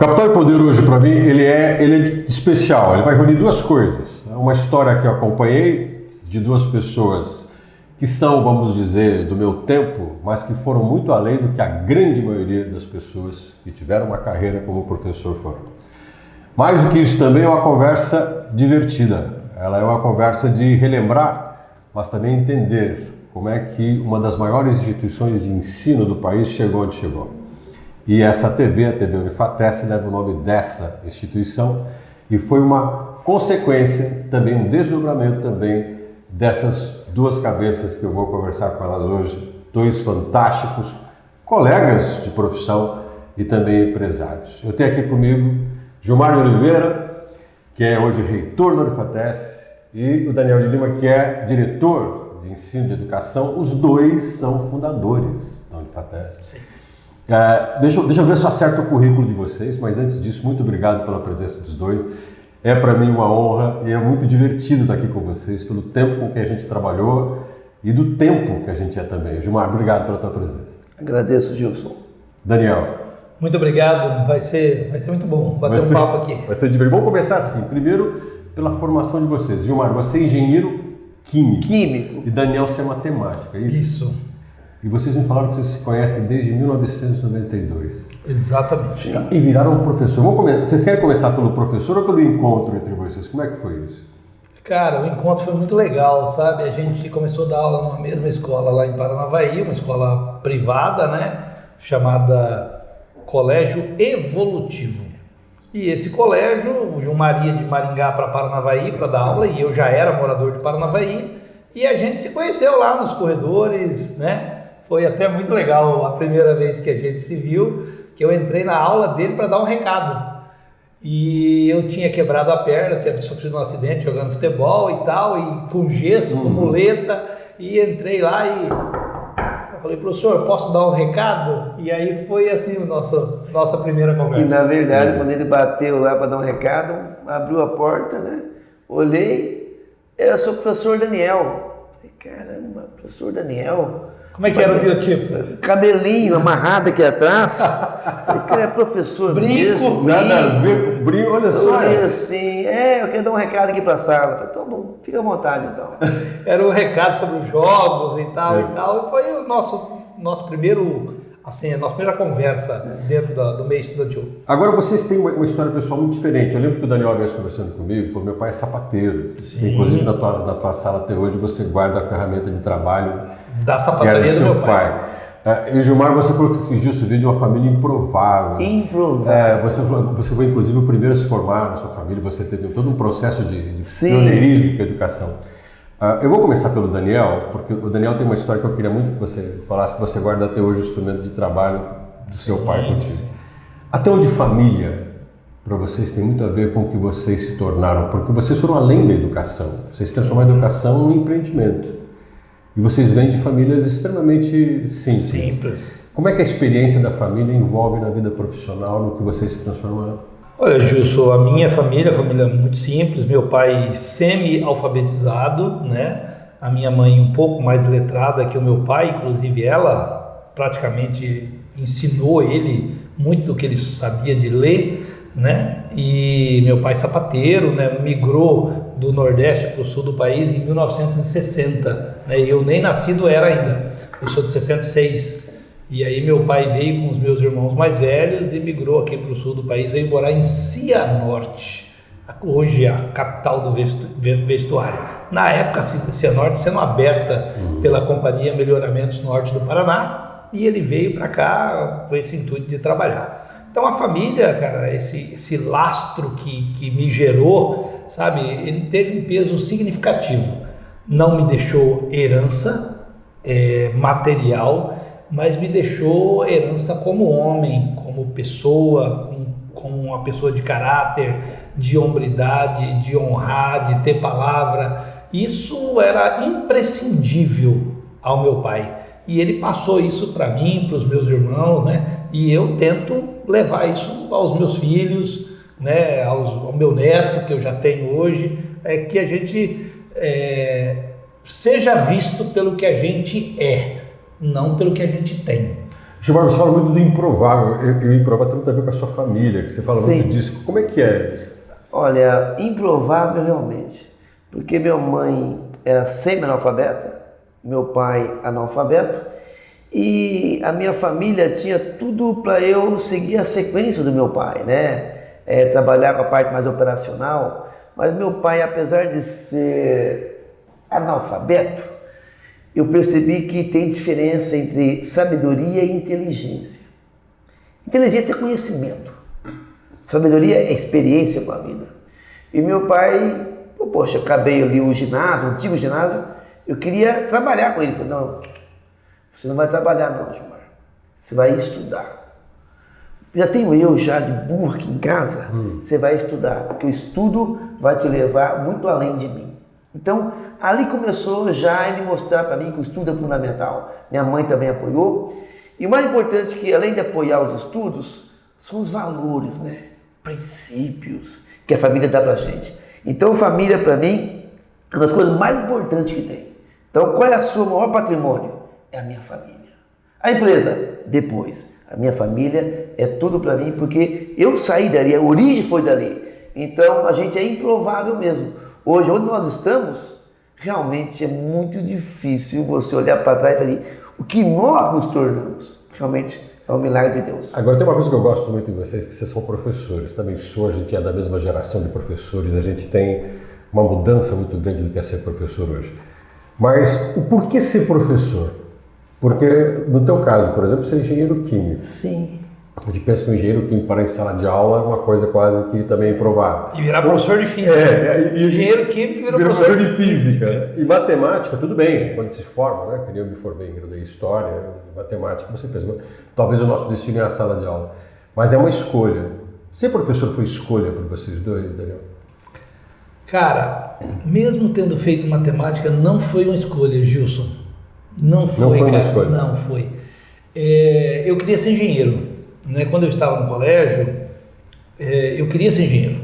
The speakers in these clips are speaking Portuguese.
Capital e Poder hoje, para mim, ele é especial. Ele vai reunir duas coisas. Uma história que eu acompanhei de duas pessoas que são, vamos dizer, do meu tempo, mas que foram muito além do que a grande maioria das pessoas que tiveram uma carreira como professor foram. Mais do que isso, também é uma conversa divertida. Ela é uma conversa de relembrar, mas também entender como é que uma das maiores instituições de ensino do país chegou onde chegou. E essa TV, a TV Unifatesc, leva o nome dessa instituição e foi uma consequência, também um desdobramento também dessas duas cabeças que eu vou conversar com elas hoje, dois fantásticos colegas de profissão e também empresários. Eu tenho aqui comigo Gilmar de Oliveira, que é hoje reitor da Unifatesc, e o Daniel de Lima, que é diretor de ensino de educação. Os dois são fundadores da Unifatesc. Sim. Deixa eu ver se eu acerto o currículo de vocês, mas antes disso, muito obrigado pela presença dos dois. É para mim uma honra e é muito divertido estar aqui com vocês, pelo tempo com que a gente trabalhou e do tempo que a gente é também. Gilmar, obrigado pela tua presença. Agradeço, Gilson. Daniel. Muito obrigado, vai ser muito bom bater um papo aqui. Vai ser divertido. Vamos começar assim, primeiro pela formação de vocês. Gilmar, você é engenheiro químico. E Daniel, você é matemático, é isso? Isso. E vocês me falaram que vocês se conhecem desde 1992. Exatamente. E viraram um professor. Vocês querem começar pelo professor ou pelo encontro entre vocês? Como é que foi isso? Cara, o encontro foi muito legal, sabe? A gente começou a dar aula numa mesma escola lá em Paranavaí, uma escola privada, né? Chamada Colégio Evolutivo. E esse colégio, o Gilmar ia de Maringá para Paranavaí para dar aula, e eu já era morador de Paranavaí, e a gente se conheceu lá nos corredores, né? Foi até muito legal a primeira vez que a gente se viu, que eu entrei na aula dele para dar um recado. E eu tinha quebrado a perna, tinha sofrido um acidente jogando futebol e tal, e com gesso, com muleta, e entrei lá e eu falei, professor, posso dar um recado? E aí foi assim nossa primeira conversa. E na verdade, quando ele bateu lá para dar um recado, abriu a porta, né? Olhei, era seu professor Daniel. Falei, caramba, professor Daniel. Como é que era o biotipo? Cabelinho amarrado aqui atrás. Falei, cara, é professor mesmo. Nada a ver com brinco, olha só. Olhei assim, eu quero dar um recado aqui para a sala. Falei, tá bom, fica à vontade então. Era um recado sobre os jogos e tal, e foi o nosso primeiro, assim, a nossa primeira conversa dentro do meio estudantil. Agora vocês têm uma história pessoal muito diferente. Eu lembro que o Daniel veio conversando comigo, falou, meu pai é sapateiro. Sim. Inclusive na tua sala até hoje você guarda a ferramenta de trabalho da sapataria do meu pai. E Gilmar, você falou que Gilson veio de uma família improvável. Improvável. Você foi inclusive o primeiro a se formar na sua família, você teve todo um processo de pioneirismo com a educação. Eu vou começar pelo Daniel, porque o Daniel tem uma história que eu queria muito que você falasse, que você guarda até hoje o instrumento de trabalho do seu pai contigo. Sim. Até onde família, para vocês, tem muito a ver com o que vocês se tornaram, porque vocês foram além da educação, vocês transformaram a educação num empreendimento. E vocês vêm de famílias extremamente simples. Como é que a experiência da família envolve na vida profissional, no que vocês se transformaram? Olha, Gilson, a minha família muito simples, meu pai semi-alfabetizado, né? A minha mãe um pouco mais letrada que o meu pai, inclusive ela praticamente ensinou ele muito do que ele sabia de ler, né? E meu pai sapateiro, né? Migrou do Nordeste para o Sul do país em 1960, né? Eu nem nascido era ainda, eu sou de 66. E aí meu pai veio com os meus irmãos mais velhos e migrou aqui para o sul do país, veio morar em Cianorte, hoje é a capital do vestuário. Na época, Cianorte sendo aberta pela Companhia Melhoramentos Norte do Paraná, e ele veio para cá com esse intuito de trabalhar. Então a família, cara, esse lastro que me gerou, sabe, ele teve um peso significativo. Não me deixou herança material, mas me deixou herança como homem, como pessoa, como uma pessoa de caráter, de hombridade, de honrar, de ter palavra. Isso era imprescindível ao meu pai. E ele passou isso para mim, para os meus irmãos, né? E eu tento levar isso aos meus filhos, né? Ao meu neto, que eu já tenho hoje, que a gente seja visto pelo que a gente é, não pelo que a gente tem. Gilmar, você fala muito do improvável. E o improvável tem muito a ver com a sua família, que você fala Sim. muito disso. Como é que é? Olha, improvável realmente, porque minha mãe era semi-analfabeta, meu pai analfabeto, e a minha família tinha tudo para eu seguir a sequência do meu pai, né? Trabalhar com a parte mais operacional, mas meu pai, apesar de ser analfabeto, eu percebi que tem diferença entre sabedoria e inteligência. Inteligência é conhecimento, sabedoria é experiência com a vida. E meu pai, poxa, acabei ali o ginásio, o antigo ginásio, eu queria trabalhar com ele. Ele falou, não, você não vai trabalhar não, Gilmar, você vai estudar. Já tenho eu já de burro aqui em casa, você vai estudar, porque o estudo vai te levar muito além de mim. Então, ali começou já ele mostrar para mim que o estudo é fundamental. Minha mãe também apoiou. E o mais importante que, além de apoiar os estudos, são os valores, né? Princípios que a família dá pra gente. Então, família, para mim, é uma das coisas mais importantes que tem. Então, qual é o seu maior patrimônio? É a minha família. A empresa, depois. A minha família é tudo para mim, porque eu saí dali, a origem foi dali. Então, a gente é improvável mesmo. Hoje, onde nós estamos, realmente é muito difícil você olhar para trás e falar o que nós nos tornamos. Realmente é um milagre de Deus. Agora, tem uma coisa que eu gosto muito de vocês, que vocês são professores. Também sou, a gente é da mesma geração de professores, a gente tem uma mudança muito grande do que é ser professor hoje. Mas o porquê ser professor? Porque, no teu caso, por exemplo, você é engenheiro químico. Sim. A gente pensa que o engenheiro químico para em sala de aula é uma coisa quase que também improvável. E virar professor de física. Engenheiro químico virou professor de física. E matemática, tudo bem, quando se forma, né? Que eu me formei em história, matemática, você pensa, talvez o nosso destino é a sala de aula. Mas é uma escolha. Ser professor foi escolha para vocês dois, Daniel? Cara, mesmo tendo feito matemática, não foi uma escolha, Gilson. Não foi, uma cara. escolha. Não foi. Eu queria ser engenheiro. Né? Quando eu estava no colégio, eu queria ser engenheiro.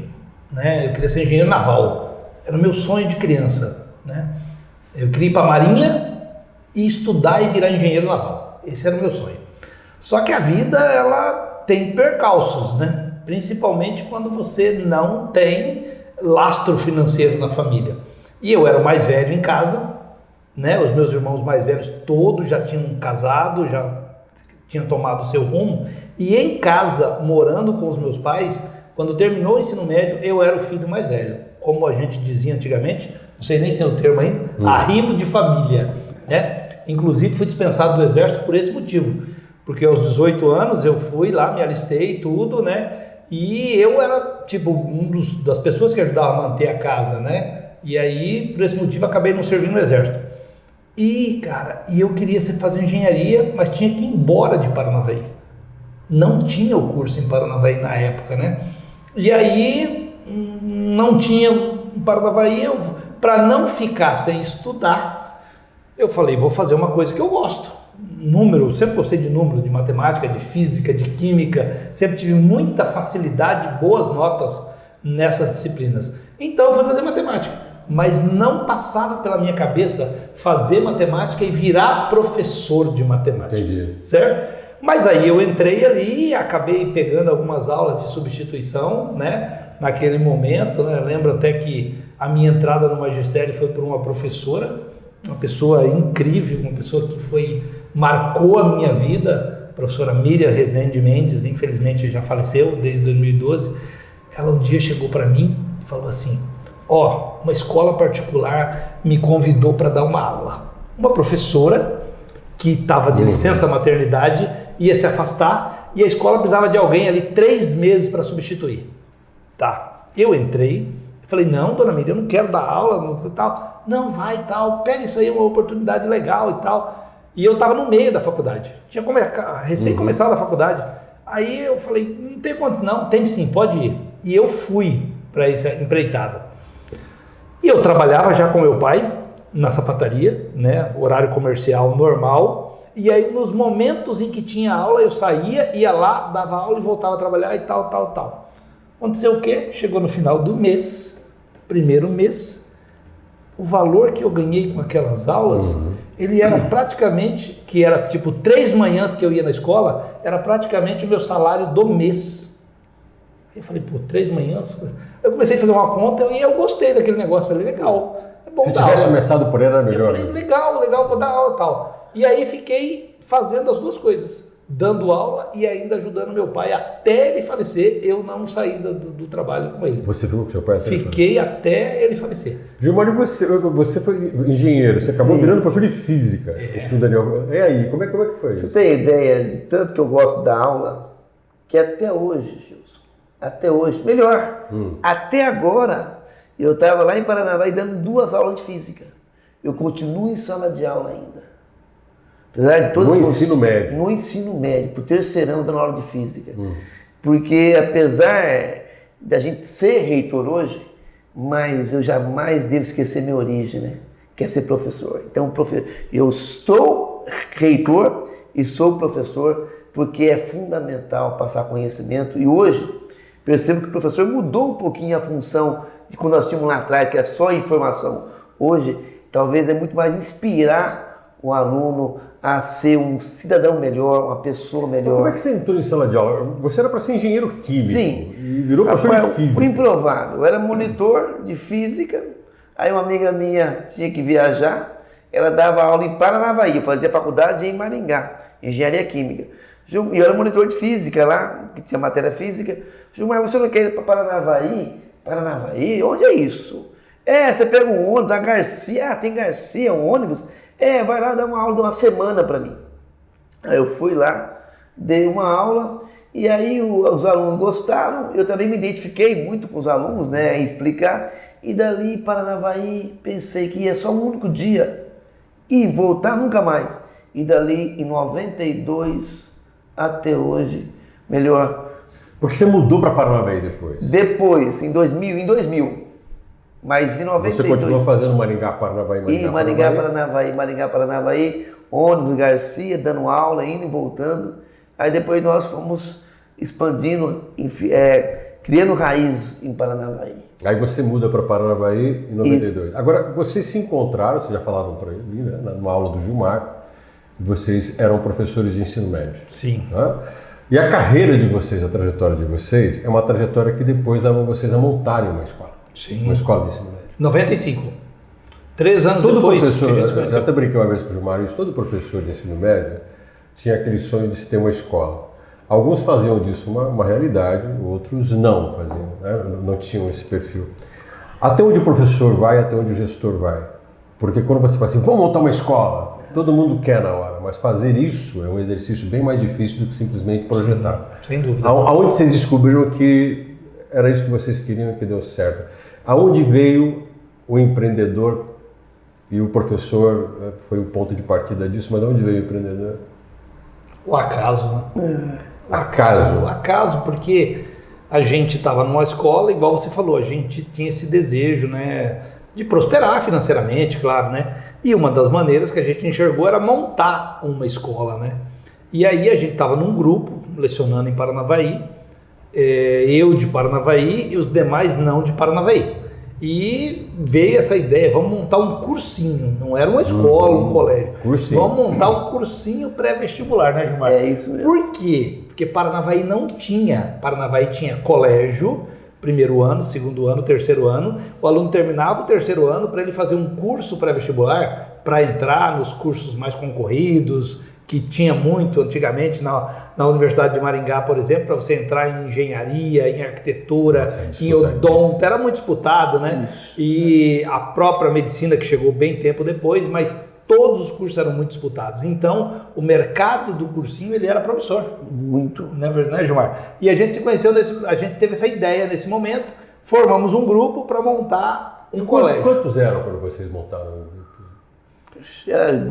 Né? Eu queria ser engenheiro naval. Era o meu sonho de criança. Né? Eu queria ir para a Marinha e estudar e virar engenheiro naval. Esse era o meu sonho. Só que a vida, ela tem percalços, né? Principalmente quando você não tem lastro financeiro na família. E eu era o mais velho em casa, né? Os meus irmãos mais velhos todos já tinham casado, já tinham tomado o seu rumo. E em casa, morando com os meus pais, quando terminou o ensino médio, eu era o filho mais velho. Como a gente dizia antigamente, não sei nem se é o termo ainda, arrimo de família, né? Inclusive fui dispensado do exército por esse motivo, porque aos 18 anos eu fui lá, me alistei e tudo, né? E eu era tipo das pessoas que ajudavam a manter a casa, né? E aí, por esse motivo, acabei não servindo no exército. E, cara, eu queria fazer engenharia, mas tinha que ir embora de Paranavaí. Não tinha o curso em Paranavaí na época, né? E aí, não tinha em Paranavaí, para não ficar sem estudar, eu falei, vou fazer uma coisa que eu gosto. Número, sempre gostei de número, de matemática, de física, de química, sempre tive muita facilidade, boas notas nessas disciplinas. Então, eu fui fazer matemática. Mas não passava pela minha cabeça fazer matemática e virar professor de matemática. Entendi. Certo? Mas aí eu entrei ali e acabei pegando algumas aulas de substituição, né? Naquele momento, né? Eu lembro até que a minha entrada no magistério foi por uma professora, uma pessoa incrível, uma pessoa que marcou a minha vida, a professora Miriam Rezende Mendes, infelizmente já faleceu desde 2012. Ela um dia chegou para mim e falou assim: uma escola particular me convidou para dar uma aula. Uma professora que estava de licença maternidade ia se afastar e a escola precisava de alguém ali 3 meses para substituir. Tá, eu entrei, falei, não, dona Miriam, eu não quero dar aula, não, tal. Não, vai, tal, pega isso aí, é uma oportunidade legal e tal. E eu estava no meio da faculdade, tinha recém começado a faculdade. Aí eu falei, não tem quanto, não, tem sim, pode ir. E eu fui para essa empreitada. E eu trabalhava já com meu pai na sapataria, né, horário comercial normal. E aí nos momentos em que tinha aula eu saía, ia lá, dava aula e voltava a trabalhar e tal. Aconteceu o quê? Chegou no final do mês, primeiro mês, o valor que eu ganhei com aquelas aulas, ele era praticamente, que era tipo 3 manhãs que eu ia na escola, era praticamente o meu salário do mês. Aí eu falei, pô, 3 manhãs? Eu comecei a fazer uma conta e eu gostei daquele negócio, falei, legal, é bom. Se tivesse começado por ele era melhor. Eu falei, legal, vou dar aula e tal. E aí fiquei fazendo as duas coisas, dando aula e ainda ajudando meu pai até ele falecer. Eu não saí do trabalho com ele. Você ficou com seu pai até Fiquei até ele falecer. Gilmar, você foi engenheiro, você acabou virando professor de física. Daniel. E aí, como é que foi isso? Você tem ideia de tanto que eu gosto da aula, que até hoje, Gilson, até hoje, melhor, até agora, eu estava lá em Paranavaí dando 2 aulas de física. Eu continuo em sala de aula ainda. Apesar de todas no ensino médio? No ensino médio, pro terceirão dando aula de física. Porque apesar da gente ser reitor hoje, mas eu jamais devo esquecer minha origem, né? Que é ser professor. Então, eu estou reitor e sou professor porque é fundamental passar conhecimento. E hoje, percebo que o professor mudou um pouquinho a função de quando nós tínhamos lá atrás, que é só informação. Hoje, talvez é muito mais inspirar o aluno a ser um cidadão melhor, uma pessoa melhor. Como é que você entrou em sala de aula? Você era para ser engenheiro químico. Sim. E virou professor de física. O improvável. Eu era monitor de física, aí uma amiga minha tinha que viajar, ela dava aula em Paranavaí, eu fazia faculdade em Maringá, engenharia química. E eu era monitor de física lá, que tinha matéria física. Gilmar, você não quer ir para Paranavaí? Paranavaí? Onde é isso? Você pega um ônibus da Garcia, tem Garcia, um ônibus. Vai lá dar uma aula de uma semana para mim. Aí eu fui lá, dei uma aula e aí os alunos gostaram. Eu também me identifiquei muito com os alunos, né, em explicar. E dali, Paranavaí, pensei que ia só um único dia e voltar nunca mais. E dali, em 92 até hoje, melhor. Porque você mudou para Paranavaí depois? Depois, em 2000. Mas em 92. Você continuou fazendo Maringá, Paranavaí, Maringá, Paranavaí, ônibus Garcia, dando aula, indo e voltando. Aí depois nós fomos expandindo, criando raízes em Paranavaí. Aí você muda para Paranavaí em 92. Isso. Agora, vocês se encontraram, vocês já falaram para mim, né, numa aula do Gilmar, e vocês eram professores de ensino médio. Sim. Né? E a carreira de vocês, a trajetória de vocês, é uma trajetória que depois leva vocês a montarem uma escola. Sim. Uma escola de ensino médio. 95. 3 anos todo depois professor, que a gente se conheceu. Eu até brinquei uma vez com o Gilmar, todo professor de ensino médio tinha aquele sonho de se ter uma escola. Alguns faziam disso uma realidade, outros não faziam, né? Não tinham esse perfil. Até onde o professor vai, até onde o gestor vai. Porque quando você fala assim, vamos montar uma escola, todo mundo quer na hora, mas fazer isso é um exercício bem mais difícil do que simplesmente projetar. Sim, sem dúvida. Aonde vocês descobriram que era isso que vocês queriam e que deu certo? Aonde veio o empreendedor e o professor, foi o ponto de partida disso, mas aonde veio o empreendedor? O acaso, né? Acaso, porque a gente estava numa escola, igual você falou, a gente tinha esse desejo, né, de prosperar financeiramente, claro, né? E uma das maneiras que a gente enxergou era montar uma escola, né? E aí a gente estava num grupo, lecionando em Paranavaí, eu de Paranavaí e os demais não de Paranavaí. E veio essa ideia, vamos montar um cursinho, não era uma escola, um colégio. Cursinho. Vamos montar um cursinho pré-vestibular, né, Gilmar? É isso mesmo. Por quê? Porque Paranavaí não tinha. Paranavaí tinha colégio, primeiro ano, segundo ano, terceiro ano. O aluno terminava o terceiro ano para ele fazer um curso pré-vestibular para entrar nos cursos mais concorridos, que tinha muito antigamente na Universidade de Maringá, por exemplo, para você entrar em engenharia, em arquitetura, em odonto, era muito disputado, né? Isso. E a própria medicina que chegou bem tempo depois, mas todos os cursos eram muito disputados. Então, o mercado do cursinho, ele era promissor. Muito. Não é verdade, Gilmar? E a gente se conheceu, a gente teve essa ideia nesse momento, formamos um grupo para montar um colégio. Quantos eram quando vocês montaram o grupo?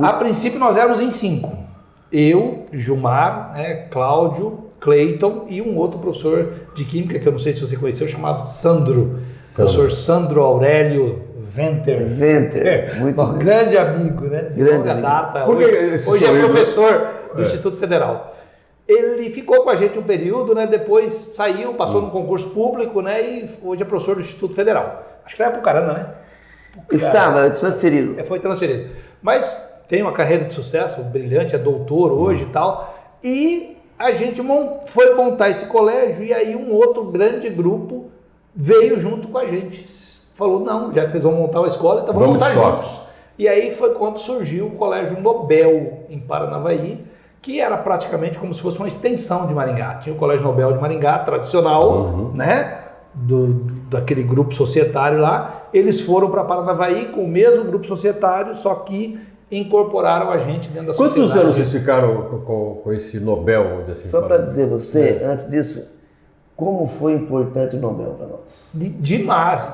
A princípio, nós éramos em 5. Eu, Gilmar, né, Cláudio, Cleiton e um outro professor de química que eu não sei se você conheceu, chamava Sandro. Professor Sandro Aurélio Venter. Muito um grande amigo, né? Grande amigo. Data. Hoje é professor do Instituto Federal. Ele ficou com a gente um período, né? Depois saiu, passou no concurso público, né? E hoje é professor do Instituto Federal. Acho que foi para o Caramba, né? Estava transferido. Foi transferido. Mas tem uma carreira de sucesso, brilhante, é doutor hoje e tal, e a gente foi montar esse colégio e aí um outro grande grupo veio junto com a gente. Falou, não, já que vocês vão montar uma escola, então vamos montar juntos. E aí foi quando surgiu o Colégio Nobel em Paranavaí, que era praticamente como se fosse uma extensão de Maringá. Tinha o Colégio Nobel de Maringá, tradicional, né? Daquele grupo societário lá. Eles foram para Paranavaí com o mesmo grupo societário, só que incorporaram a gente dentro da sociedade. Quantos anos vocês ficaram com esse Nobel? Assim, só para dizer você, antes disso, como foi importante o Nobel para nós? Demais.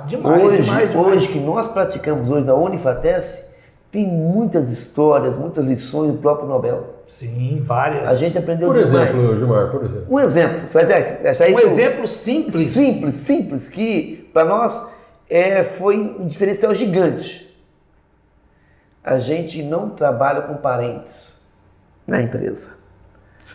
Hoje que nós praticamos hoje na Unifatec, tem muitas histórias, muitas lições do próprio Nobel. Sim, várias. A gente aprendeu por demais. Exemplo, Gilmar, por exemplo. Um exemplo. Exemplo simples. Simples, que para nós foi um diferencial gigante. A gente não trabalha com parentes na empresa.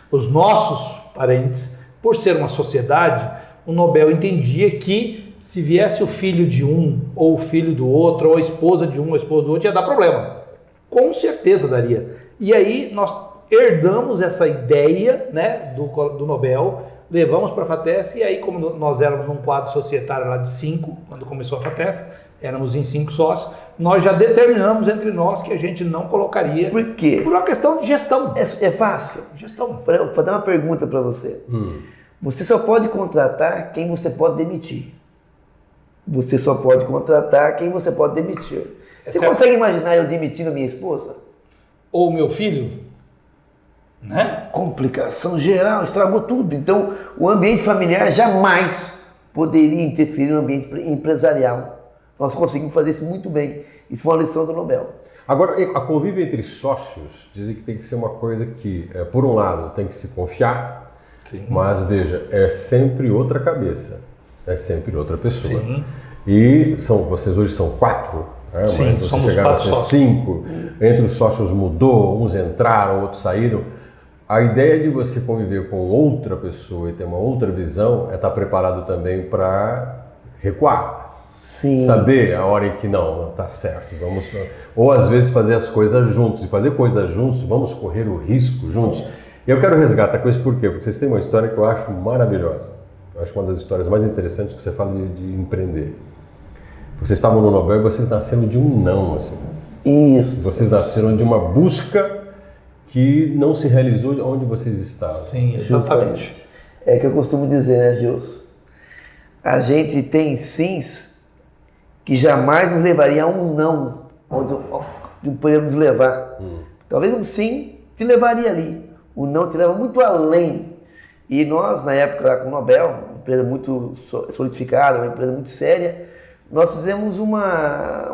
Os nossos parentes, por ser uma sociedade, o Nobel entendia que se viesse o filho de um, ou o filho do outro, ou a esposa de um, ou a esposa do outro, ia dar problema. Com certeza daria. E aí nós herdamos essa ideia, né, do Nobel, levamos para a FATES, e aí como nós éramos um quadro societário lá de 5, quando começou a FATES, éramos em 5 sócios, nós já determinamos entre nós que a gente não colocaria. Por quê? Por uma questão de gestão. É fácil. Gestão. Vou fazer uma pergunta para você. Você só pode contratar quem você pode demitir. Você só pode contratar quem você pode demitir. Você consegue imaginar eu demitindo a minha esposa? Ou meu filho? Né? Complicação geral, estragou tudo. Então, o ambiente familiar jamais poderia interferir no ambiente empresarial. Nós conseguimos fazer isso muito bem. Isso foi uma lição do Nobel. Agora, a convívio entre sócios, dizem que tem que ser uma coisa que, por um lado, tem que se confiar, sim, mas veja, é sempre outra cabeça, é sempre outra pessoa. Sim. E vocês hoje são 4, né? Sim, mas somos chegaram 4 a ser 5, entre os sócios mudou, uns entraram, outros saíram. A ideia de você conviver com outra pessoa e ter uma outra visão é estar preparado também para recuar. Sim. Saber a hora em que não está certo, ou às vezes fazer as coisas juntos, e fazer coisas juntos, vamos correr o risco juntos. E eu quero resgatar com isso por quê? Porque vocês têm uma história que eu acho maravilhosa. Eu acho uma das histórias mais interessantes que você fala de empreender. Vocês estavam no Nobel e vocês nasceram de um não, assim. Isso. Vocês nasceram de uma busca que não se realizou onde vocês estavam. Sim, exatamente. É que eu costumo dizer, né, Gilson? A gente tem sims que jamais nos levaria a um não, onde poderíamos nos levar. Talvez um sim te levaria ali, o não te leva muito além. E nós, na época lá com o Nobel, uma empresa muito solidificada, uma empresa muito séria, nós fizemos uma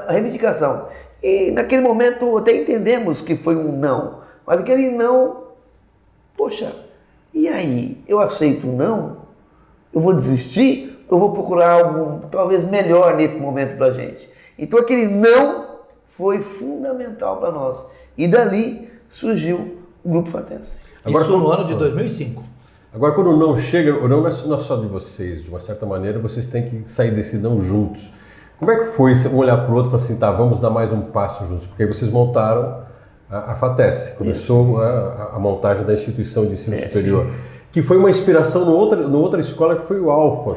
reivindicação. E naquele momento até entendemos que foi um não, mas aquele não, poxa, e aí? Eu aceito um não? Eu vou desistir? Eu vou procurar algo talvez melhor nesse momento para a gente. Então aquele não foi fundamental para nós. E dali surgiu o Grupo FATES. Isso no ano de 2005. Agora, quando o não chega, o não não é só de vocês, de uma certa maneira, vocês têm que sair desse não juntos. Como é que foi um olhar para o outro e falar assim, tá, vamos dar mais um passo juntos? Porque aí vocês montaram a FATES, começou a montagem da instituição de ensino superior. Sim. Que foi uma inspiração no outra escola que foi o Alfa.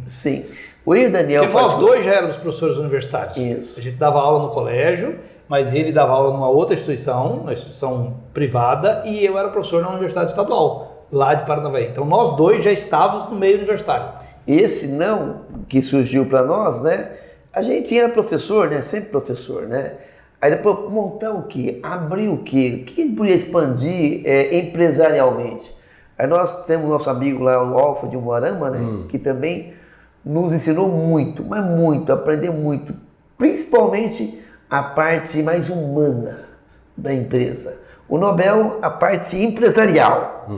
Sim. O Rio Daniel... Porque nós dois já éramos professores universitários. Isso. A gente dava aula no colégio, mas ele dava aula numa outra instituição, uma instituição privada, e eu era professor na Universidade Estadual, lá de Paranavaí. Então nós dois já estávamos no meio universitário. Esse não que surgiu para nós, né? A gente era professor, né? Sempre professor, né? Aí depois montar o quê? Abrir o quê? O que a gente podia expandir empresarialmente? Aí nós temos nosso amigo lá, o Alfa de Umuarama, né? Que também nos ensinou muito, mas muito, aprender muito. Principalmente a parte mais humana da empresa. O Nobel, a parte empresarial.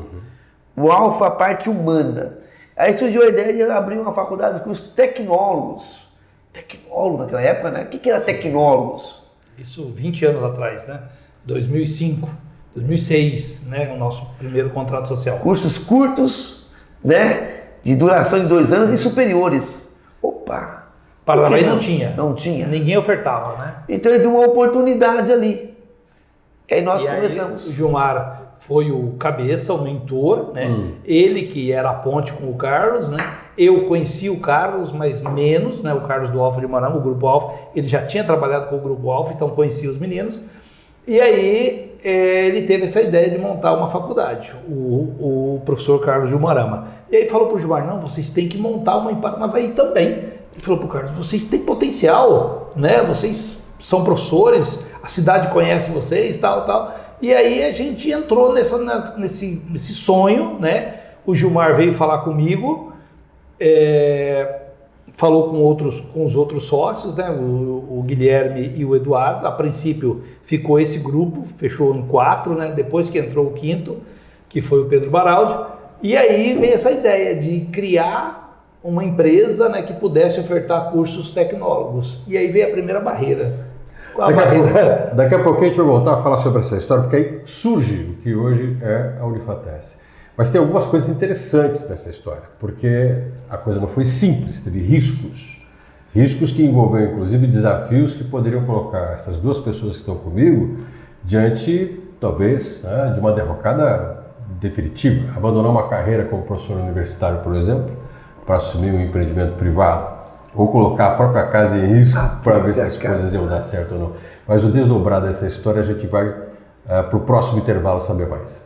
O Alfa, a parte humana. Aí surgiu a ideia de abrir uma faculdade com os tecnólogos. Tecnólogo naquela época, né? O que era tecnólogos? Isso 20 anos atrás, né? 2005, 2006, né? O nosso primeiro contrato social. Cursos curtos, né? De duração de 2 anos e superiores. Opa! Paranavaí não tinha. Não tinha. Ninguém ofertava, né? Então ele viu uma oportunidade ali. E aí nós E começamos. aí, o Gilmar foi o cabeça, o mentor, né? Ele que era a ponte com o Carlos, né? Eu conheci o Carlos, mas menos, né? O Carlos do Alfa de Morango, o Grupo Alfa. Ele já tinha trabalhado com o Grupo Alfa, então conhecia os meninos. E aí ele teve essa ideia de montar uma faculdade, o professor Carlos Gilmarama. E aí falou para o Gilmar, não, vocês têm que montar uma em Paranavaí também. Ele falou para o Carlos, vocês têm potencial, né? Vocês são professores, a cidade conhece vocês, tal. E aí a gente entrou nesse sonho, né? O Gilmar veio falar comigo, falou com os outros sócios, né? O Guilherme e o Eduardo. A princípio ficou esse grupo, fechou em 4, né? Depois que entrou o 5º, que foi o Pedro Baraldi. E aí veio essa ideia de criar uma empresa, né, que pudesse ofertar cursos tecnólogos. E aí veio a primeira barreira. Qual a barreira? Daqui a pouquinho a gente vai voltar a falar sobre essa história, porque aí surge o que hoje é a Unifatesc. Mas tem algumas coisas interessantes dessa história, porque a coisa não foi simples, teve riscos. Riscos que envolveram, inclusive, desafios que poderiam colocar essas duas pessoas que estão comigo diante, talvez, né, de uma derrocada definitiva. Abandonar uma carreira como professor universitário, por exemplo, para assumir um empreendimento privado, ou colocar a própria casa em risco para ver se as coisas iam dar certo ou não. Mas o desdobrar dessa história a gente vai para o próximo intervalo saber mais.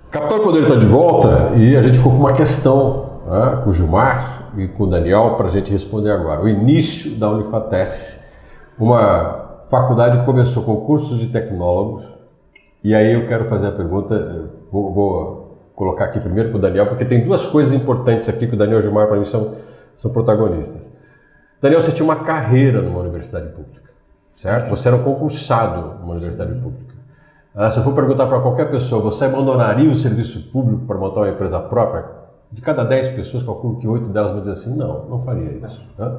Capital Poder está de volta e a gente ficou com uma questão, né, com o Gilmar e com o Daniel para a gente responder agora. O início da Unifatesc, uma faculdade que começou com cursos de tecnólogos, e aí eu quero fazer a pergunta, vou colocar aqui primeiro com o Daniel, porque tem duas coisas importantes aqui que o Daniel e o Gilmar para mim são protagonistas. Daniel, você tinha uma carreira numa universidade pública, certo? Você era um concursado numa universidade pública. Se eu for perguntar para qualquer pessoa, você abandonaria o serviço público para montar uma empresa própria? De cada 10 pessoas, calculo que 8 delas vão dizer assim, não faria isso. Né?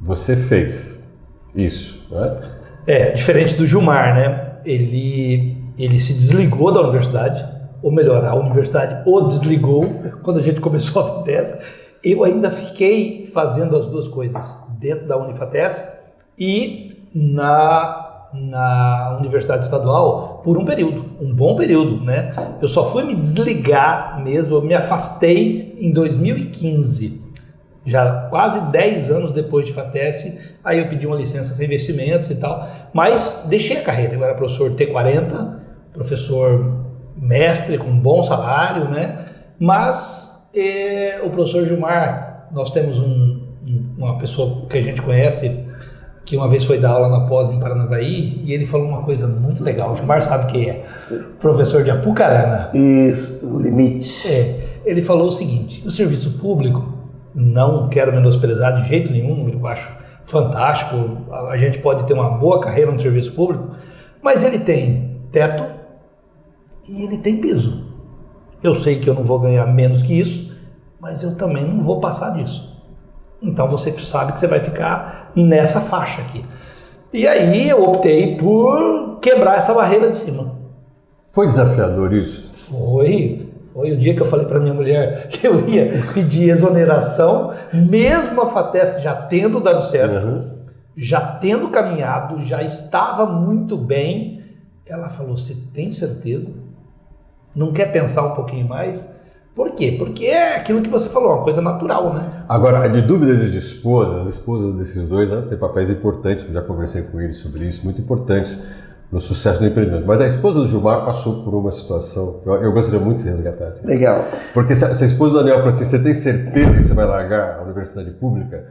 Você fez isso. Né? Diferente do Gilmar, né? Ele se desligou da universidade, ou melhor, a universidade o desligou quando a gente começou a FATES. Eu ainda fiquei fazendo as duas coisas, dentro da Unifatesc e na Universidade Estadual por um período, um bom período, né? Eu só fui me desligar mesmo, eu me afastei em 2015, já quase 10 anos depois de FATES, aí eu pedi uma licença sem investimentos e tal, mas deixei a carreira, eu era professor T40, professor mestre com bom salário, né? Mas o professor Gilmar, nós temos uma pessoa que a gente conhece, que uma vez foi dar aula na pós em Paranavaí, e ele falou uma coisa muito legal. O Gilmar sabe quem é. Sim. Professor de Apucarana. Isso, o limite. Ele falou o seguinte, o serviço público, não quero menosprezar de jeito nenhum, eu acho fantástico, a gente pode ter uma boa carreira no serviço público, mas ele tem teto e ele tem piso. Eu sei que eu não vou ganhar menos que isso, mas eu também não vou passar disso. Então você sabe que você vai ficar nessa faixa aqui. E aí eu optei por quebrar essa barreira de cima. Foi desafiador isso? Foi o dia que eu falei para minha mulher que eu ia pedir exoneração, mesmo a FATES já tendo dado certo, já tendo caminhado, já estava muito bem. Ela falou, você tem certeza? Não quer pensar um pouquinho mais? Por quê? Porque é aquilo que você falou, uma coisa natural, né? Agora, de dúvidas de esposas, as esposas desses dois, né, têm papéis importantes, eu já conversei com eles sobre isso, muito importantes no sucesso do empreendimento. Mas a esposa do Gilmar passou por uma situação que eu gostaria muito de se resgatar. Assim. Legal. Porque se a esposa do Daniel falou assim, você tem certeza que você vai largar a universidade pública?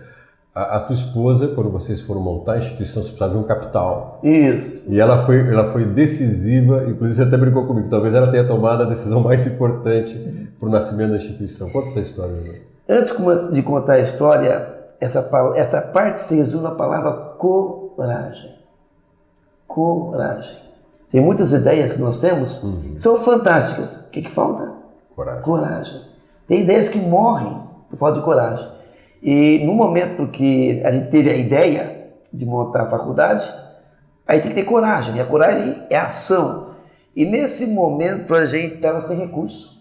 A tua esposa, quando vocês foram montar a instituição, você precisava de um capital. Isso. E ela foi decisiva, inclusive você até brincou comigo, talvez ela tenha tomado a decisão mais importante para o nascimento da instituição. Conta essa história, né? Antes de contar a história, essa parte se resume na palavra coragem. Coragem. Tem muitas ideias que nós temos que são fantásticas. O que falta? Coragem. Tem ideias que morrem por falta de coragem. E no momento que a gente teve a ideia de montar a faculdade, aí tem que ter coragem. E a coragem é ação. E nesse momento a gente estava sem recurso.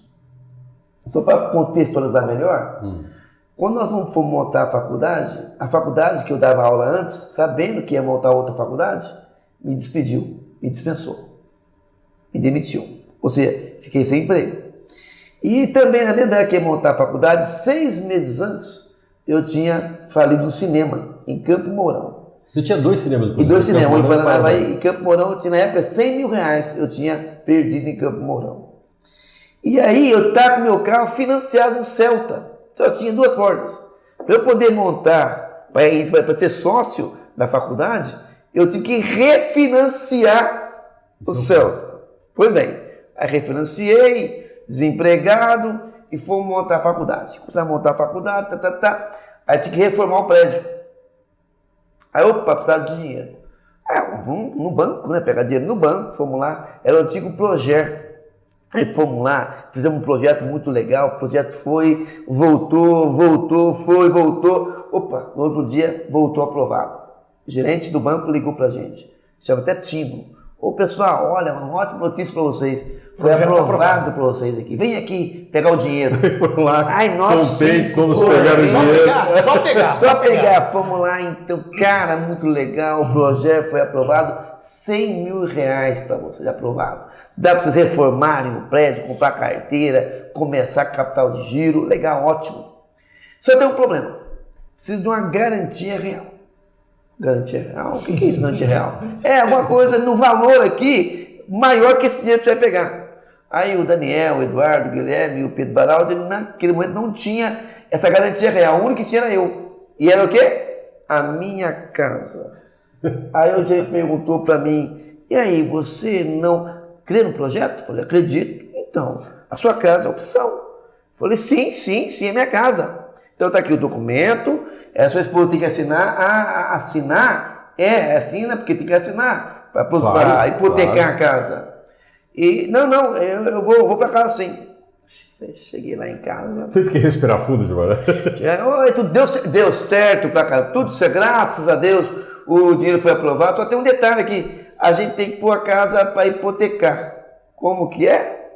Só para contextualizar melhor, quando nós não fomos montar a faculdade que eu dava aula antes, sabendo que ia montar outra faculdade, me despediu, me dispensou, me demitiu. Ou seja, fiquei sem emprego. E também, na mesma época que ia montar a faculdade, 6 meses antes, eu tinha falido um cinema em Campo Mourão. Você tinha 2 cinemas? E 2 cinemas, um em Paranavaí e Campo Mourão. Eu tinha, na época, R$100.000 eu tinha perdido em Campo Mourão. E aí eu estava com meu carro financiado no Celta. Só tinha 2 portas. Para eu poder montar, para ser sócio da faculdade, eu tive que refinanciar o Celta. Pois bem, aí refinanciei, desempregado, e fomos montar a faculdade. Começamos a montar a faculdade, Aí tinha que reformar o prédio. Aí, opa, precisava de dinheiro. Aí, vamos no banco, né? Pegar dinheiro no banco, fomos lá. Era o antigo Proger. Aí fomos lá, fizemos um projeto muito legal. O projeto foi, voltou, foi, voltou. Opa, no outro dia voltou aprovado. O gerente do banco ligou pra gente. Chama até Timo. Ô pessoal, olha, uma ótima notícia para vocês. Foi aprovado para vocês aqui. Vem aqui pegar o dinheiro. Foram lá, ai, nós contentes, vamos pegar o dinheiro. Só pegar. Fomos lá, então, cara, muito legal. O projeto foi aprovado. R$100.000 para vocês, aprovado. Dá para vocês reformarem o prédio, comprar carteira, começar capital de giro. Legal, ótimo. Só tem um problema. Precisa de uma garantia real. Garantia real? O que é isso, garantia real? É alguma coisa no valor aqui maior que esse dinheiro que você vai pegar. Aí o Daniel, o Eduardo, o Guilherme e o Pedro Baraldi, naquele momento não tinha essa garantia real. O único que tinha era eu. E era o quê? A minha casa. Aí o Jair perguntou para mim, e aí, você não crê no projeto? Eu falei, acredito. Então, a sua casa é opção. Eu falei, sim, é minha casa. Então tá aqui o documento, a sua esposa tem que assinar, assina porque tem que assinar para hipotecar a casa. E não, eu vou para casa sim. Cheguei lá em casa. Teve que respirar fundo, Gilmar. Oi, tudo deu certo para casa, tudo certo, graças a Deus, o dinheiro foi aprovado. Só tem um detalhe aqui, a gente tem que pôr a casa para hipotecar. Como que é?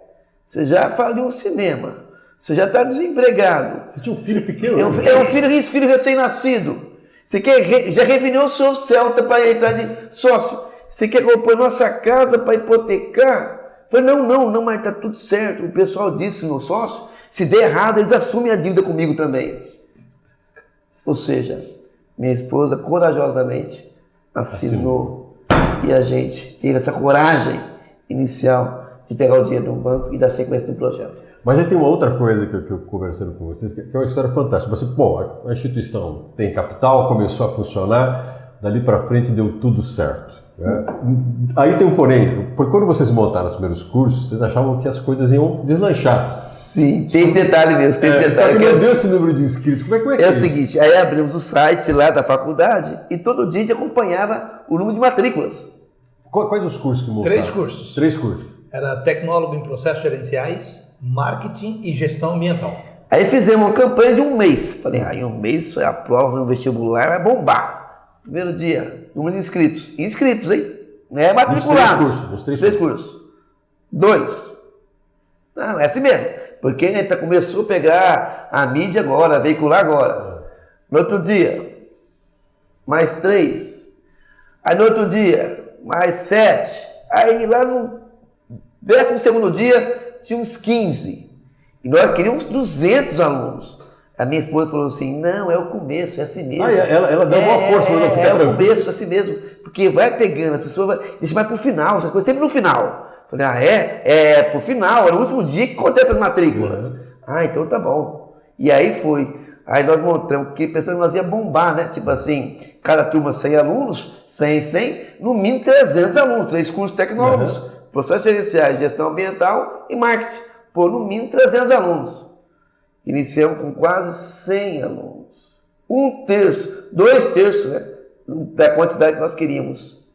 Você já faliu um cinema. Você já está desempregado. Você tinha um filho pequeno? É um filho recém-nascido. Você já refinou o seu Celta para entrar de sócio. Você quer comprar nossa casa para hipotecar? Eu falei, não, mas está tudo certo. O pessoal disse no sócio, se der errado, eles assumem a dívida comigo também. Ou seja, minha esposa corajosamente assinou. E a gente teve essa coragem inicial de pegar o dinheiro no banco e dar sequência no projeto. Mas aí tem uma outra coisa que eu conversando com vocês, que é uma história fantástica. Você, a instituição tem capital, começou a funcionar, dali para frente deu tudo certo. Né? Aí tem um porém, porque quando vocês montaram os primeiros cursos, vocês achavam que as coisas iam deslanchar. Sim, tem detalhe mesmo, tem detalhe. Só que não deu esse número de inscritos, como é que é o seguinte, aí abrimos o site lá da faculdade e todo dia a gente acompanhava o número de matrículas. Quais os cursos que montaram? 3 cursos. 3 cursos. Era tecnólogo em processos gerenciais, marketing e gestão ambiental. Aí fizemos uma campanha de um mês. Falei, aí um mês a prova no vestibular vai bombar. Primeiro dia, número de inscritos. Inscritos, hein? Não é matriculados. Os 3 cursos. 2. Não, é assim mesmo. Porque a gente começou a pegar a mídia agora, a veicular agora. No outro dia, mais 3. Aí no outro dia, mais 7. Aí lá no 12º dia, tinha uns 15. E nós queríamos 200 alunos. A minha esposa falou assim, não, é o começo, é assim mesmo. Ela deu uma força. É o começo, é assim mesmo. Porque vai pegando, a pessoa vai... Deixa mais pro final, essa coisa sempre no final. Falei, é pro final, era o último dia que acontece as matrículas. Então tá bom. E aí foi. Aí nós montamos, porque pensando que nós ia bombar, né? Tipo assim, cada turma 100 alunos, 100, no mínimo 300 alunos, 3 cursos tecnólogos, processos gerenciais, gestão ambiental e marketing. Pô, no mínimo 300 alunos. Iniciamos com quase 100 alunos. 1/3, 2/3, né? Da quantidade que nós queríamos.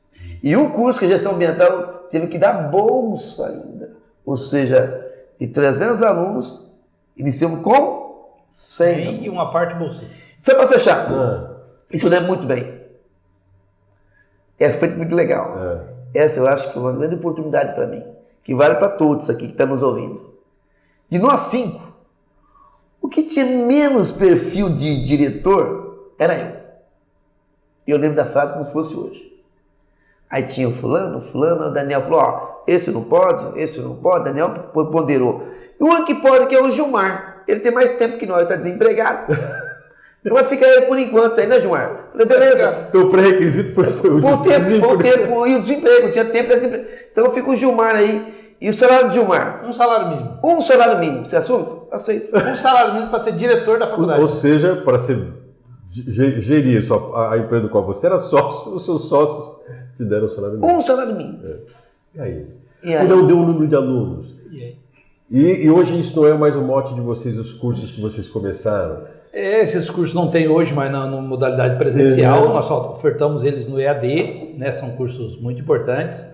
E o curso que é gestão ambiental teve que dar bolsa ainda. Ou seja, de 300 alunos, iniciamos com 100. E uma parte bolsista. Só para fechar, isso não é muito bem. Essa foi muito legal. Essa eu acho que foi uma grande oportunidade para mim, que vale para todos aqui que estão nos ouvindo. De nós 5, o que tinha menos perfil de diretor era eu. Eu lembro da frase como se fosse hoje. Aí tinha o fulano, o Daniel falou, ó, esse não pode, Daniel ponderou. E o único que pode que é o Gilmar. Ele tem mais tempo que nós, está desempregado. Então vai ficar ele por enquanto aí, né, Gilmar? Falei, beleza. Então o pré-requisito foi o tempo e o desemprego, tinha tempo para desemprego. Então fica o Gilmar aí. E o salário de Gilmar? Um salário mínimo. Um salário mínimo. Você assume? Aceito. Um salário mínimo para ser diretor da faculdade. Ou seja, para gerir a empresa do qual você era sócio, os seus sócios te deram o salário mínimo. Um salário mínimo. E aí? Não deu o número de alunos. E aí? E hoje isso não é mais o mote de vocês, os cursos que vocês começaram? Esses cursos não tem hoje, mas na modalidade presencial. Nós só ofertamos eles no EAD, né? São cursos muito importantes.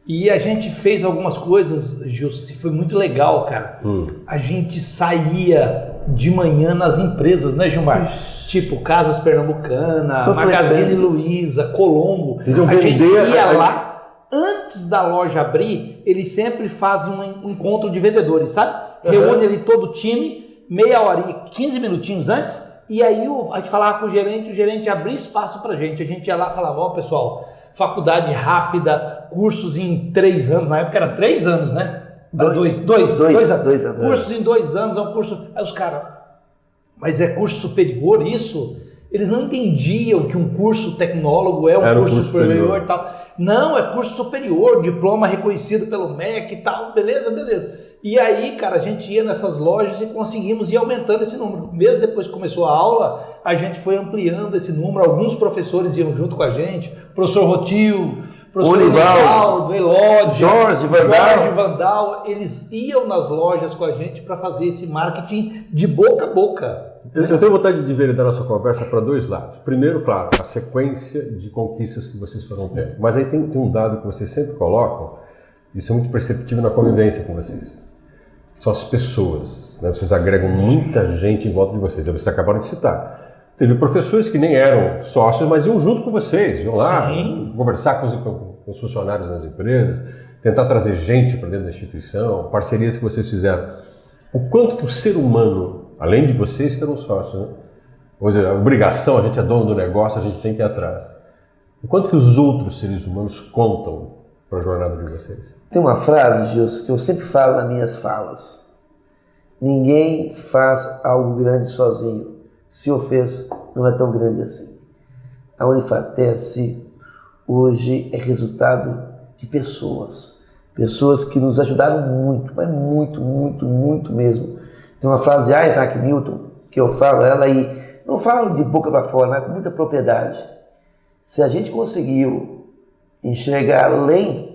E a gente fez algumas coisas, Gilson, foi muito legal, cara. A gente saía de manhã nas empresas, né, Gilmar? Tipo Casas Pernambucana, Magazine Luiza, Colombo. Vocês iam a gente vender ia lá. Antes da loja abrir, eles sempre fazem um encontro de vendedores, sabe? Reúne ali todo o time, meia hora, 15 minutinhos antes, e aí a gente falava com o gerente abria espaço pra gente. A gente ia lá e falava, ó, pessoal, faculdade rápida, cursos em 3 anos, na época era 3 anos, né? 2 anos. Cursos em 2 anos, é um curso... Aí os caras, mas é curso superior isso? Eles não entendiam que um curso tecnólogo é um curso superior e tal. Não, é curso superior, diploma reconhecido pelo MEC e tal, beleza. E aí, cara, a gente ia nessas lojas e conseguimos ir aumentando esse número. Mesmo depois que começou a aula, a gente foi ampliando esse número. Alguns professores iam junto com a gente, professor Rotil, professor Olivaldo, Elódio, Jorge Vandal, eles iam nas lojas com a gente para fazer esse marketing de boca a boca. Eu tenho vontade de enveredar nossa conversa para 2 lados. Primeiro, claro, a sequência de conquistas que vocês foram tendo. Mas aí tem um dado que vocês sempre colocam, isso é muito perceptível na convivência com vocês. São as pessoas, né? Vocês agregam muita gente em volta de vocês. Vocês acabaram de citar. Teve professores que nem eram sócios, mas iam junto com vocês. Iam lá conversar com os funcionários das empresas, tentar trazer gente para dentro da instituição, parcerias que vocês fizeram. O quanto que o ser humano, além de vocês que eram sócios, né? Ou seja, a obrigação, a gente é dono do negócio, a gente tem que ir atrás. O quanto que os outros seres humanos contam para a jornada de vocês? Tem uma frase, Gilson, que eu sempre falo nas minhas falas. Ninguém faz algo grande sozinho. Se o fez, não é tão grande assim. A Unifatec hoje é resultado de pessoas. Pessoas que nos ajudaram muito, mas muito mesmo. Tem uma frase de Isaac Newton, que eu falo ela e não falo de boca para fora, mas com muita propriedade. Se a gente conseguiu enxergar além,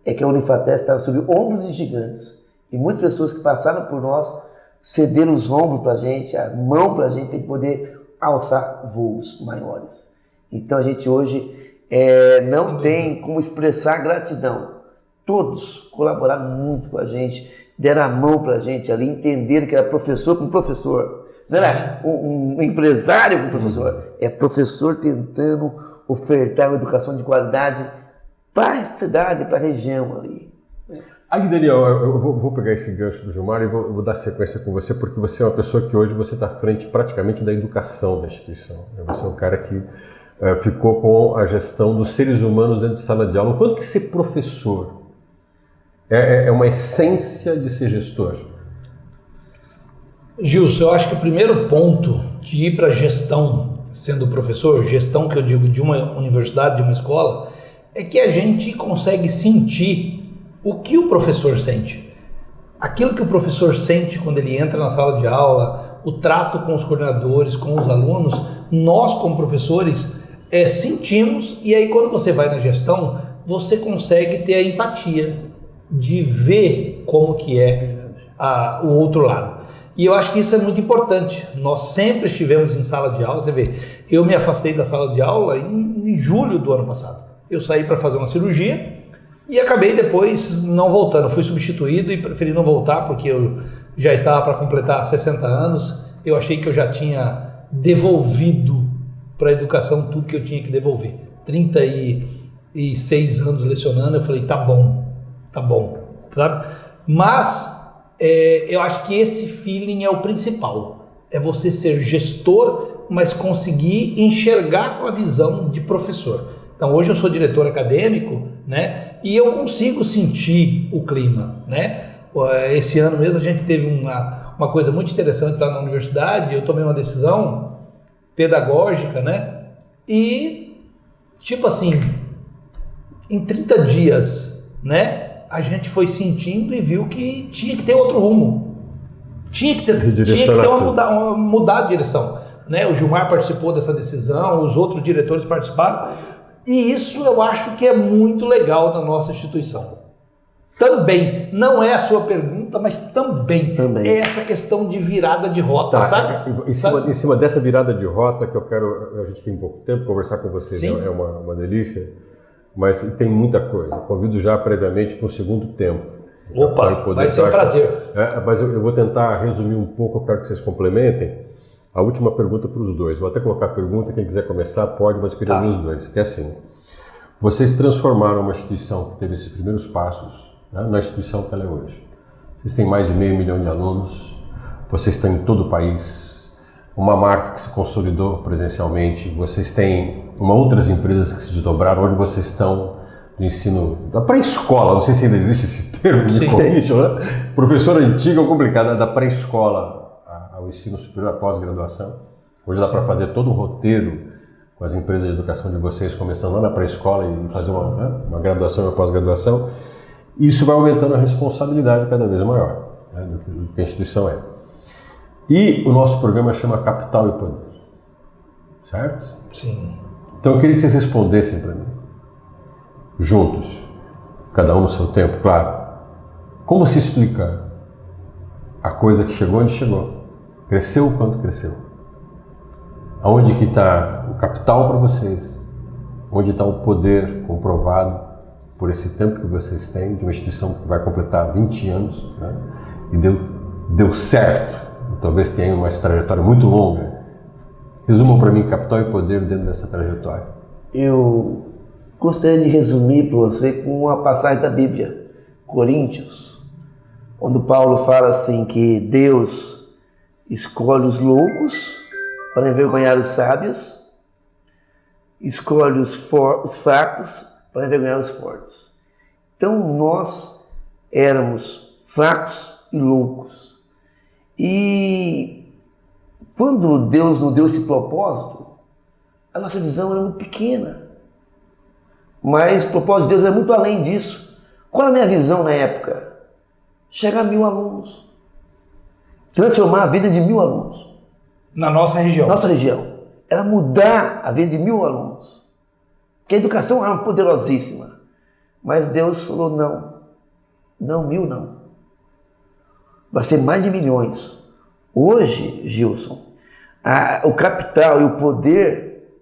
é que a Unifatec estava sob ombros de gigantes. E muitas pessoas que passaram por nós cederam os ombros para a gente, a mão para a gente, para poder alçar voos maiores. Então a gente hoje não tem como expressar gratidão. Todos colaboraram muito com a gente, deram a mão para a gente ali, entenderam que era professor com professor. Não era um empresário com professor, é professor tentando ofertar uma educação de qualidade para a cidade, para a região ali. Aí, Daniel, eu vou pegar esse gancho do Gilmar e vou dar sequência com você, porque você é uma pessoa que hoje você está à frente praticamente da educação da instituição. Você é um cara que ficou com a gestão dos seres humanos dentro de sala de aula. O quanto que ser professor é uma essência de ser gestor? Gilson, eu acho que o primeiro ponto de ir para a gestão, sendo professor, gestão que eu digo de uma universidade, de uma escola, é que a gente consegue sentir o que o professor sente. Aquilo que o professor sente quando ele entra na sala de aula, o trato com os coordenadores, com os alunos, nós como professores sentimos, e aí quando você vai na gestão, você consegue ter a empatia de ver como que é o outro lado. E eu acho que isso é muito importante. Nós sempre estivemos em sala de aula. Você vê, eu me afastei da sala de aula em julho do ano passado. Eu saí para fazer uma cirurgia e acabei depois não voltando. Fui substituído e preferi não voltar porque eu já estava para completar 60 anos. Eu achei que eu já tinha devolvido para a educação tudo que eu tinha que devolver. 36 anos lecionando, eu falei, tá bom, sabe? Mas eu acho que esse feeling é o principal. É você ser gestor, mas conseguir enxergar com a visão de professor. Então hoje eu sou diretor acadêmico, né? E eu consigo sentir o clima, né? Esse ano mesmo a gente teve uma coisa muito interessante lá na universidade. Eu tomei uma decisão pedagógica, né? E tipo assim, em 30 dias, né? A gente foi sentindo e viu que tinha que ter outro rumo. Tinha que ter mudar de direção, né? O Gilmar participou dessa decisão, os outros diretores participaram, e isso eu acho que é muito legal na nossa instituição. Também, não é a sua pergunta, mas também. É essa questão de virada de rota, sabe? Em cima dessa virada de rota que a gente tem pouco tempo, conversar com você é uma delícia, mas tem muita coisa. Convido já previamente para o segundo tempo. Opa, vai ser um prazer. Mas eu vou tentar resumir um pouco, eu quero que vocês complementem. A última pergunta para os dois. Vou até colocar a pergunta, quem quiser começar pode, mas eu queria ouvir os dois. Que é assim, vocês transformaram uma instituição que teve esses primeiros passos, né, na instituição que ela é hoje. Vocês têm mais de 500 mil de alunos, vocês estão em todo o país, uma marca que se consolidou presencialmente, vocês têm outras empresas que se desdobraram, onde vocês estão no ensino da pré-escola, não sei se ainda existe esse termo, me corrijam, né? Professor antigo é complicado, da pré-escola ao ensino superior, à pós-graduação. Hoje dá para fazer todo um roteiro com as empresas de educação de vocês, começando lá na pré-escola e fazer uma graduação e uma pós-graduação. Isso vai aumentando a responsabilidade cada vez maior, né, do que a instituição é. E o nosso programa chama Capital e Poder, certo? Sim. Então eu queria que vocês respondessem para mim, juntos, cada um no seu tempo, claro. Como se explica a coisa que chegou onde chegou? Cresceu o quanto cresceu? Aonde que está o capital para vocês? Onde está o poder comprovado por esse tempo que vocês têm de uma instituição que vai completar 20 anos, né? E deu certo? E talvez tenha uma trajetória muito longa. Resumam para mim capital e poder dentro dessa trajetória. Eu gostaria de resumir para você com uma passagem da Bíblia, Coríntios, onde Paulo fala assim que Deus escolhe os loucos para envergonhar os sábios, escolhe os fracos para envergonhar os fortes. Então nós éramos fracos e loucos. E quando Deus nos deu esse propósito, a nossa visão era muito pequena. Mas o propósito de Deus é muito além disso. Qual era a minha visão na época? Chegar a 1000 alunos. Transformar a vida de 1000 alunos. Na nossa região. Nossa região. Era mudar a vida de 1000 alunos. Porque a educação era poderosíssima. Mas Deus falou, não. Não, 1000 não. Vai ser mais de milhões. Hoje, Gilson, o capital e o poder,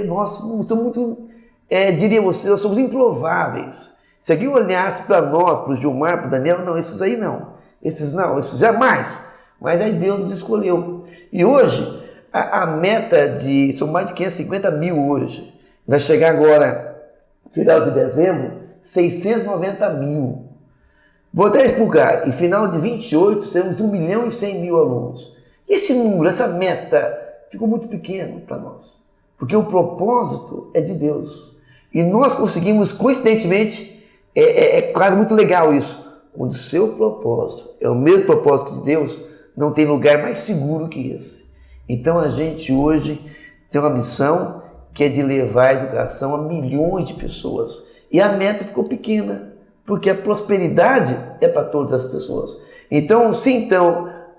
nós somos muito, diria você, nós somos improváveis. Se alguém olhasse para nós, para o Gilmar, para o Daniel, não, esses aí não. Esses jamais. Mas aí Deus nos escolheu. E hoje, a meta são mais de 550 mil hoje. Vai chegar agora, final de dezembro, 690 mil. Vou até explicar, em final de 28, teremos 1.100.000 alunos. E esse número, essa meta, ficou muito pequeno para nós. Porque o propósito é de Deus. E nós conseguimos, coincidentemente, é quase muito legal isso. Quando o seu propósito é o mesmo propósito de Deus, não tem lugar mais seguro que esse. Então a gente hoje tem uma missão que é de levar a educação a milhões de pessoas. E a meta ficou pequena, porque a prosperidade é para todas as pessoas. Então,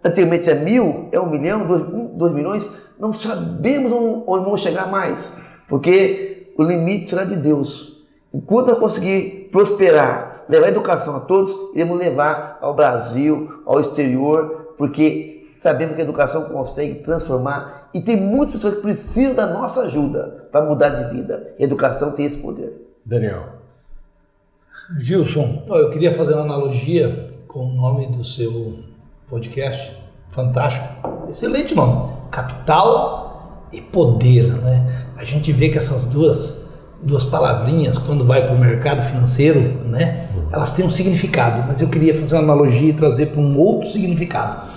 antigamente é 1.000, é 1 milhão, 2 milhões, não sabemos onde vamos chegar mais, porque o limite será de Deus. Enquanto nós conseguir prosperar, levar educação a todos, iremos levar ao Brasil, ao exterior, porque sabemos que a educação consegue transformar e tem muitas pessoas que precisam da nossa ajuda para mudar de vida. E a educação tem esse poder. Daniel. Gilson, eu queria fazer uma analogia com o nome do seu podcast, fantástico, excelente nome, Capital e Poder, né? A gente vê que essas duas palavrinhas, quando vai para o mercado financeiro, né, elas têm um significado, mas eu queria fazer uma analogia e trazer para um outro significado,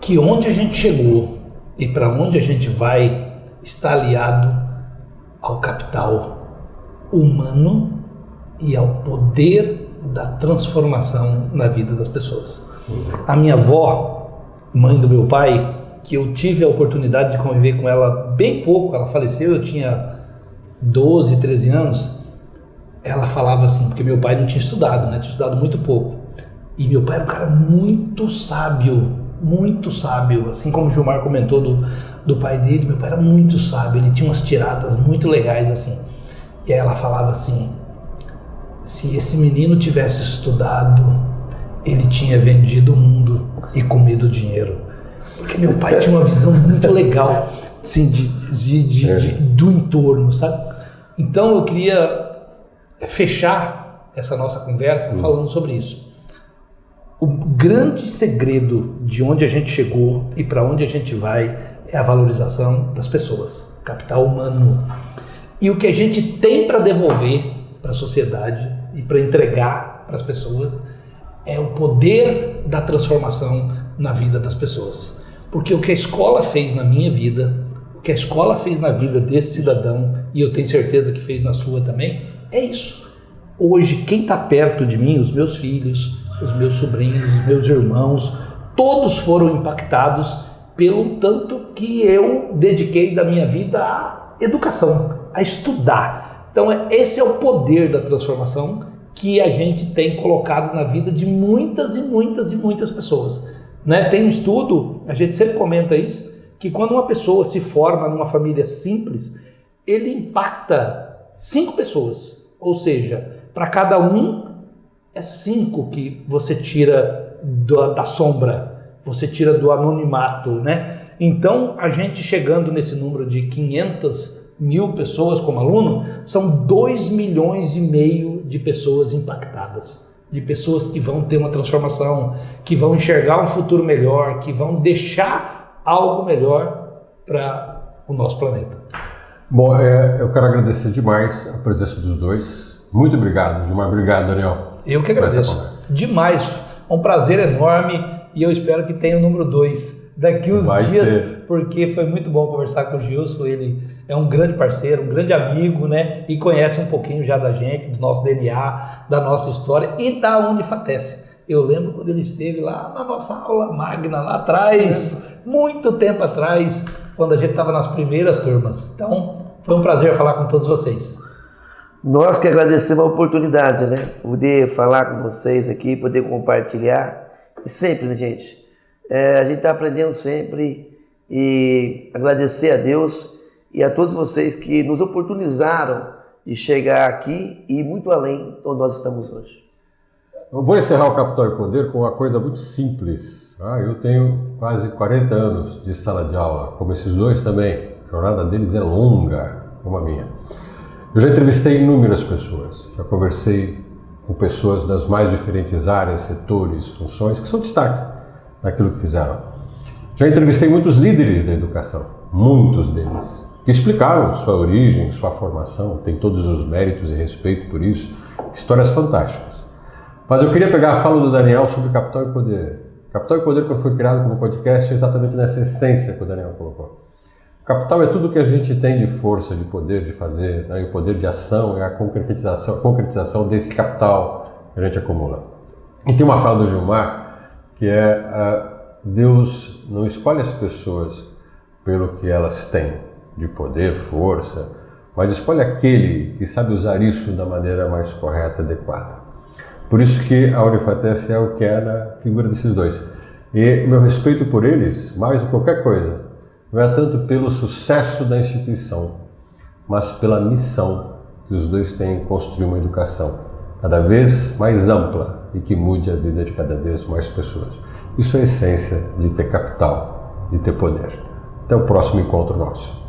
que onde a gente chegou e para onde a gente vai está aliado ao capital humano e ao poder da transformação na vida das pessoas. A minha avó, mãe do meu pai, que eu tive a oportunidade de conviver com ela bem pouco, ela faleceu, eu tinha 12, 13 anos, ela falava assim, porque meu pai não tinha estudado, né? Tinha estudado muito pouco. E meu pai era um cara muito sábio, assim como o Gilmar comentou do pai dele, meu pai era muito sábio, ele tinha umas tiradas muito legais assim. E aí ela falava assim, se esse menino tivesse estudado, ele tinha vendido o mundo e comido o dinheiro. Porque meu pai tinha uma visão muito legal assim, do entorno, sabe? Então eu queria fechar essa nossa conversa falando sobre isso. O grande segredo de onde a gente chegou e para onde a gente vai é a valorização das pessoas, capital humano. E o que a gente tem para devolver para a sociedade e para entregar para as pessoas é o poder da transformação na vida das pessoas. Porque o que a escola fez na minha vida, o que a escola fez na vida desse cidadão, e eu tenho certeza que fez na sua também, é isso. Hoje, quem está perto de mim, os meus filhos, os meus sobrinhos, os meus irmãos, todos foram impactados pelo tanto que eu dediquei da minha vida à educação, a estudar. Então, esse é o poder da transformação que a gente tem colocado na vida de muitas e muitas e muitas pessoas. Né? Tem um estudo, a gente sempre comenta isso, que quando uma pessoa se forma numa família simples, ele impacta 5 pessoas. Ou seja, para cada um, é 5 que você tira da sombra, você tira do anonimato, né? Então, a gente chegando nesse número de 500.000 pessoas como aluno, são 2,5 milhões de pessoas impactadas, de pessoas que vão ter uma transformação, que vão enxergar um futuro melhor, que vão deixar algo melhor para o nosso planeta. Bom, eu quero agradecer demais a presença dos dois. Muito obrigado, Gilmar. Obrigado, Daniel. Eu que agradeço. Demais. É um prazer enorme e eu espero que tenha o número 2 daqui uns dias, porque foi muito bom conversar com o Gilson. Ele é um grande parceiro, um grande amigo, né? E conhece um pouquinho já da gente, do nosso DNA, da nossa história e da Unifatece. Eu lembro quando ele esteve lá na nossa aula magna, lá atrás, muito tempo atrás, quando a gente estava nas primeiras turmas. Então, foi um prazer falar com todos vocês. Nós que agradecemos a oportunidade, né? Poder falar com vocês aqui, poder compartilhar. E sempre, né, gente? A gente está aprendendo sempre e agradecer a Deus e a todos vocês que nos oportunizaram de chegar aqui e muito além onde nós estamos hoje. Eu vou encerrar o Capital e Poder com uma coisa muito simples. Eu tenho quase 40 anos de sala de aula, como esses dois também. A jornada deles é longa, como a minha. Eu já entrevistei inúmeras pessoas, já conversei com pessoas das mais diferentes áreas, setores, funções, que são destaque naquilo que fizeram. Já entrevistei muitos líderes da educação, muitos deles, que explicaram sua origem, sua formação, tem todos os méritos e respeito por isso, histórias fantásticas. Mas eu queria pegar a fala do Daniel sobre Capital e Poder. Capital e Poder, quando foi criado como podcast, é exatamente nessa essência que o Daniel colocou. Capital é tudo que a gente tem de força, de poder de fazer, né? E o poder de ação é a concretização desse capital que a gente acumula. E tem uma fala do Gilmar que é Deus não escolhe as pessoas pelo que elas têm de poder, força, mas escolhe aquele que sabe usar isso da maneira mais correta e adequada. Por isso que a Unifatece é o que é na figura desses dois. E meu respeito por eles, mais do que qualquer coisa, não é tanto pelo sucesso da instituição, mas pela missão que os dois têm em construir uma educação cada vez mais ampla e que mude a vida de cada vez mais pessoas. Isso é a essência de ter capital, de ter poder. Até o próximo encontro nosso.